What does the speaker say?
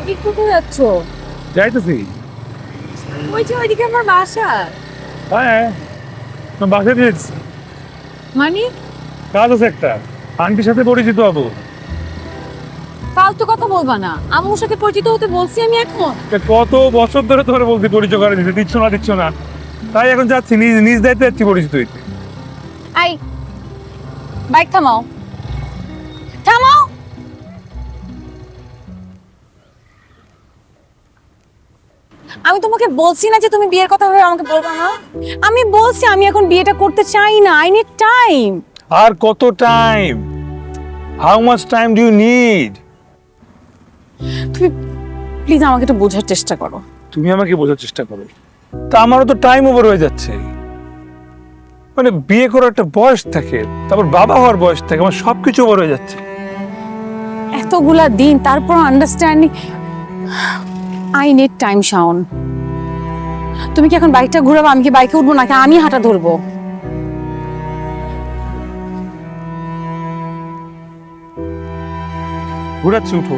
তুমি কোথায় যাচ্ছ? যাইতেছি। ওই যে ওইদিকে আমার বাসা। হ্যাঁ, বাসায় দিয়েছি। মানে কাজ আছে একটা, আন্টির সাথে পরিচিত হবো। ফালতু কথা বলবা না, আম্মুর সাথে পরিচিত হতে বলছি আমি এখন। কত বছর ধরে তোমার বলছি পরিচয় করে দিতে, দিচ্ছ না। তাই এখন যাচ্ছি, নিজ নিজ দায়িত্বে যাচ্ছি পরিচিত হইতে। আই, বাইক থামাও, থামাও। আমি তোমাকে বলছি না যে তুমি বিয়ের কথা ভেবে আমাকে বলবা না। আমি বলছি আমি এখন বিয়েটা করতে চাই না, আই নিড টাইম। আর কত time? How much time do you need? তুমি প্লিজ আমাকে একটু বোঝার চেষ্টা করো। তুমি আমাকে বোঝার চেষ্টা করো। তা আমারও তো টাইম ওভার হয়ে যাচ্ছে। মানে বিয়ে করার একটা বয়স থাকে, তারপর বাবা হওয়ার বয়স থাকে, আমার সবকিছু ওভার হয়ে যাচ্ছে। এতগুলা দিন তারপর understanding. I need time Shaon. তুমি কি এখন বাইকটা ঘুরাবো? আমি কি বাইকে উঠবো নাকি আমি হাঁটা ধরবো? ঘুরাচ্ছি, উঠো।